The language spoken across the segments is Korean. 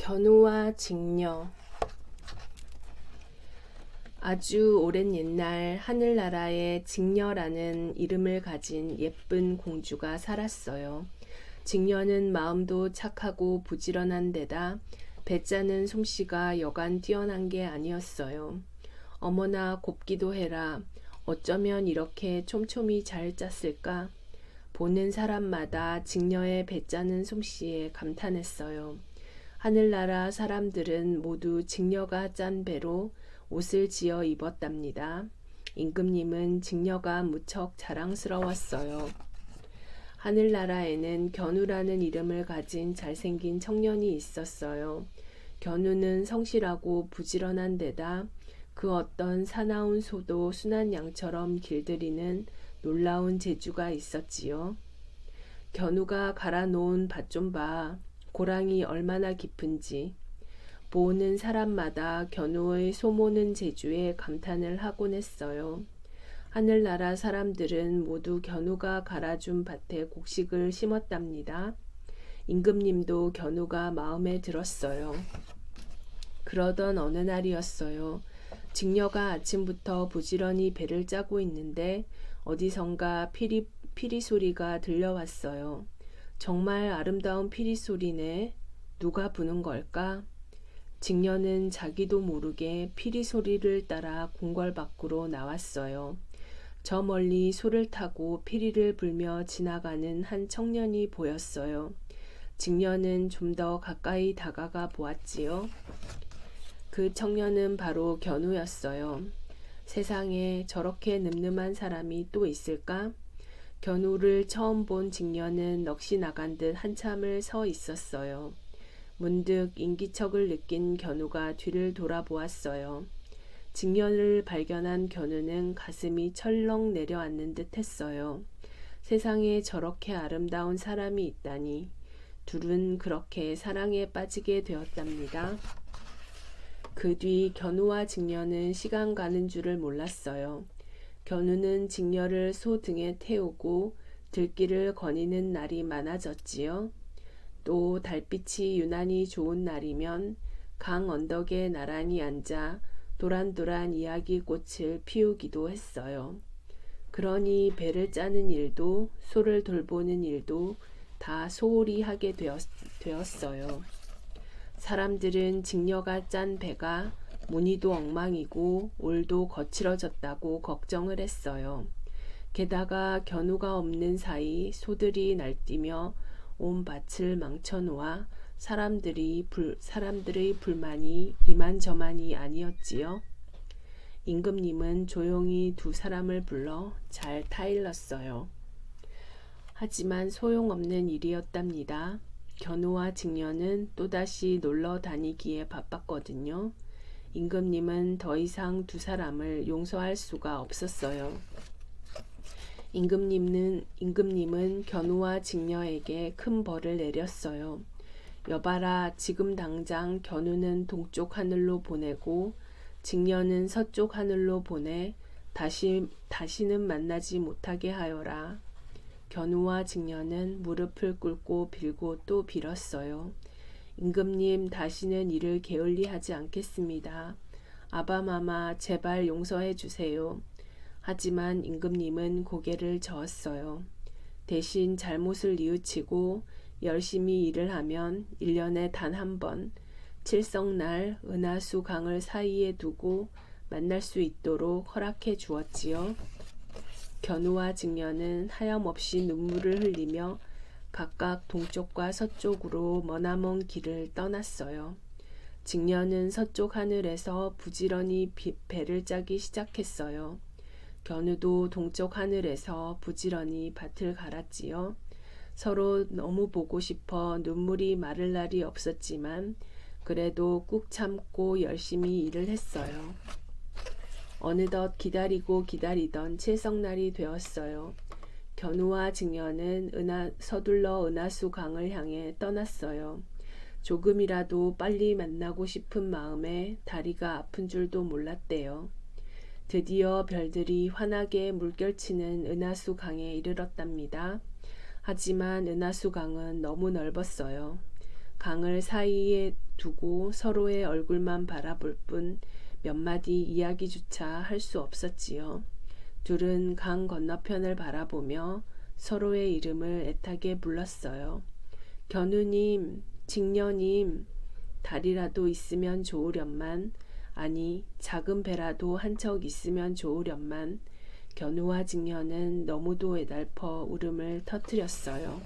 견우와 직녀. 아주 오랜 옛날 하늘나라에 직녀라는 이름을 가진 예쁜 공주가 살았어요. 직녀는 마음도 착하고 부지런한 데다 배짜는 솜씨가 여간 뛰어난 게 아니었어요. 어머나 곱기도 해라. 어쩌면 이렇게 촘촘히 잘 짰을까? 보는 사람마다 직녀의 배짜는 솜씨에 감탄했어요. 하늘나라 사람들은 모두 직녀가 짠 배로 옷을 지어 입었답니다. 임금님은 직녀가 무척 자랑스러웠어요. 하늘나라에는 견우라는 이름을 가진 잘생긴 청년이 있었어요. 견우는 성실하고 부지런한 데다 그 어떤 사나운 소도 순한 양처럼 길들이는 놀라운 재주가 있었지요. 견우가 갈아 놓은 밭 좀 봐. 고랑이 얼마나 깊은지. 보는 사람마다 견우의 소모는 재주에 감탄을 하곤 했어요. 하늘나라 사람들은 모두 견우가 갈아준 밭에 곡식을 심었답니다. 임금님도 견우가 마음에 들었어요. 그러던 어느 날이었어요. 직녀가 아침부터 부지런히 배를 짜고 있는데 어디선가 피리 소리가 들려왔어요. 정말 아름다운 피리 소리네. 누가 부는 걸까? 직녀는 자기도 모르게 피리 소리를 따라 궁궐 밖으로 나왔어요. 저 멀리 소를 타고 피리를 불며 지나가는 한 청년이 보였어요. 직녀는 좀 더 가까이 다가가 보았지요. 그 청년은 바로 견우였어요. 세상에 저렇게 늠름한 사람이 또 있을까? 견우를 처음 본 직녀는 넋이 나간 듯 한참을 서 있었어요. 문득 인기척을 느낀 견우가 뒤를 돌아보았어요. 직녀를 발견한 견우는 가슴이 철렁 내려앉는 듯 했어요. 세상에 저렇게 아름다운 사람이 있다니. 둘은 그렇게 사랑에 빠지게 되었답니다. 그 뒤 견우와 직녀는 시간 가는 줄을 몰랐어요. 견우는 직녀를 소 등에 태우고 들길을 거니는 날이 많아졌지요. 또 달빛이 유난히 좋은 날이면 강 언덕에 나란히 앉아 도란도란 이야기꽃을 피우기도 했어요. 그러니 배를 짜는 일도 소를 돌보는 일도 다 소홀히 하게 되었어요. 사람들은 직녀가 짠 배가 무늬도 엉망이고 올도 거칠어졌다고 걱정을 했어요. 게다가 견우가 없는 사이 소들이 날뛰며 온 밭을 망쳐놓아 사람들의 불만이 이만저만이 아니었지요. 임금님은 조용히 두 사람을 불러 잘 타일렀어요. 하지만 소용없는 일이었답니다. 견우와 직녀는 또다시 놀러 다니기에 바빴거든요. 임금님은 더 이상 두 사람을 용서할 수가 없었어요. 임금님은 견우와 직녀에게 큰 벌을 내렸어요. 여봐라, 지금 당장 견우는 동쪽 하늘로 보내고 직녀는 서쪽 하늘로 보내 다시는 만나지 못하게 하여라. 견우와 직녀는 무릎을 꿇고 빌고 또 빌었어요. 임금님, 다시는 이를 게을리하지 않겠습니다. 아바마마, 제발 용서해 주세요. 하지만 임금님은 고개를 저었어요. 대신 잘못을 뉘우치고 열심히 일을 하면 1년에 단 한 번 칠성날 은하수 강을 사이에 두고 만날 수 있도록 허락해 주었지요. 견우와 직녀는 하염없이 눈물을 흘리며 각각 동쪽과 서쪽으로 머나먼 길을 떠났어요. 직녀는 서쪽 하늘에서 부지런히 배를 짜기 시작했어요. 견우도 동쪽 하늘에서 부지런히 밭을 갈았지요. 서로 너무 보고 싶어 눈물이 마를 날이 없었지만 그래도 꾹 참고 열심히 일을 했어요. 어느덧 기다리고 기다리던 칠성날이 되었어요. 견우와 직녀는 서둘러 은하수 강을 향해 떠났어요. 조금이라도 빨리 만나고 싶은 마음에 다리가 아픈 줄도 몰랐대요. 드디어 별들이 환하게 물결치는 은하수 강에 이르렀답니다. 하지만 은하수 강은 너무 넓었어요. 강을 사이에 두고 서로의 얼굴만 바라볼 뿐 몇 마디 이야기조차 할 수 없었지요. 둘은 강 건너편을 바라보며 서로의 이름을 애타게 불렀어요. 견우님, 직녀님, 달이라도 있으면 좋으련만, 아니 작은 배라도 한 척 있으면 좋으련만. 견우와 직녀는 너무도 애달퍼 울음을 터뜨렸어요.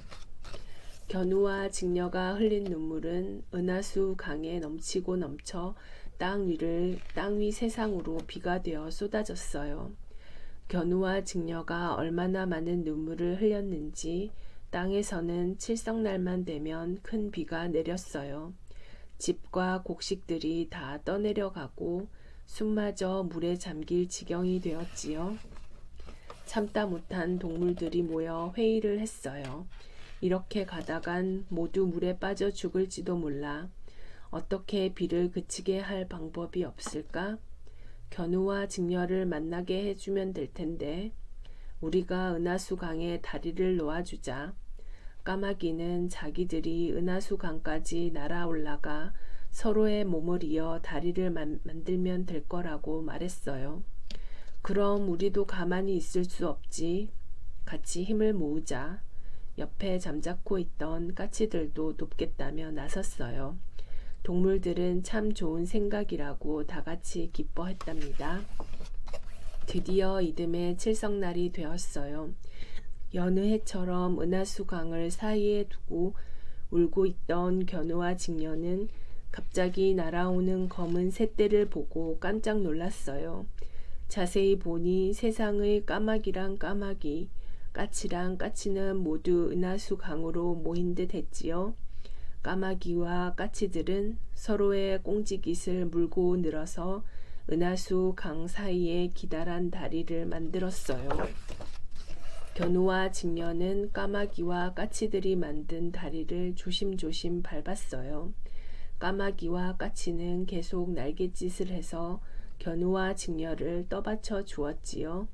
견우와 직녀가 흘린 눈물은 은하수 강에 넘치고 넘쳐 땅 위 세상으로 비가 되어 쏟아졌어요. 견우와 직녀가 얼마나 많은 눈물을 흘렸는지 땅에서는 칠성날만 되면 큰 비가 내렸어요. 집과 곡식들이 다 떠내려가고 숲마저 물에 잠길 지경이 되었지요. 참다 못한 동물들이 모여 회의를 했어요. 이렇게 가다간 모두 물에 빠져 죽을지도 몰라. 어떻게 비를 그치게 할 방법이 없을까? 견우와 직녀를 만나게 해주면 될 텐데. 우리가 은하수 강에 다리를 놓아주자. 까마귀는 자기들이 은하수 강까지 날아올라가 서로의 몸을 이어 다리를 만들면 될 거라고 말했어요. 그럼 우리도 가만히 있을 수 없지. 같이 힘을 모으자. 옆에 잠자코 있던 까치들도 돕겠다며 나섰어요. 동물들은 참 좋은 생각이라고 다 같이 기뻐했답니다. 드디어 이듬해 칠성날이 되었어요. 여느 해처럼 은하수 강을 사이에 두고 울고 있던 견우와 직녀는 갑자기 날아오는 검은 새떼를 보고 깜짝 놀랐어요. 자세히 보니 세상의 까마귀랑 까마귀, 까치랑 까치는 모두 은하수 강으로 모인 듯 했지요. 까마귀와 까치들은 서로의 꽁지깃을 물고 늘어서 은하수 강 사이에 기다란 다리를 만들었어요. 견우와 직녀는 까마귀와 까치들이 만든 다리를 조심조심 밟았어요. 까마귀와 까치는 계속 날갯짓을 해서 견우와 직녀를 떠받쳐 주었지요.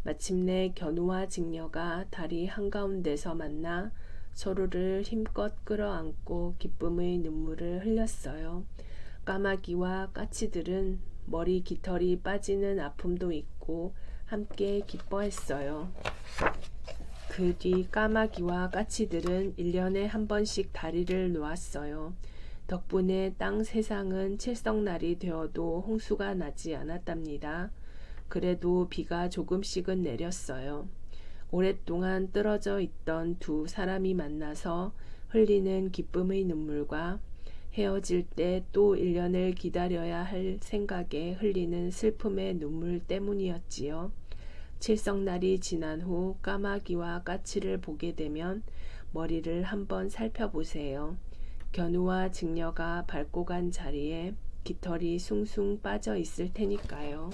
마침내 견우와 직녀가 다리 한가운데서 만나 서로를 힘껏 끌어안고 기쁨의 눈물을 흘렸어요. 까마귀와 까치들은 머리 깃털이 빠지는 아픔도 있고 함께 기뻐했어요. 그 뒤 까마귀와 까치들은 1년에 한 번씩 다리를 놓았어요. 덕분에 땅 세상은 칠성날이 되어도 홍수가 나지 않았답니다. 그래도 비가 조금씩은 내렸어요. 오랫동안 떨어져 있던 두 사람이 만나서 흘리는 기쁨의 눈물과 헤어질 때 또 1년을 기다려야 할 생각에 흘리는 슬픔의 눈물 때문이었지요. 칠성날이 지난 후 까마귀와 까치를 보게 되면 머리를 한번 살펴보세요. 견우와 직녀가 밟고 간 자리에 깃털이 숭숭 빠져 있을 테니까요.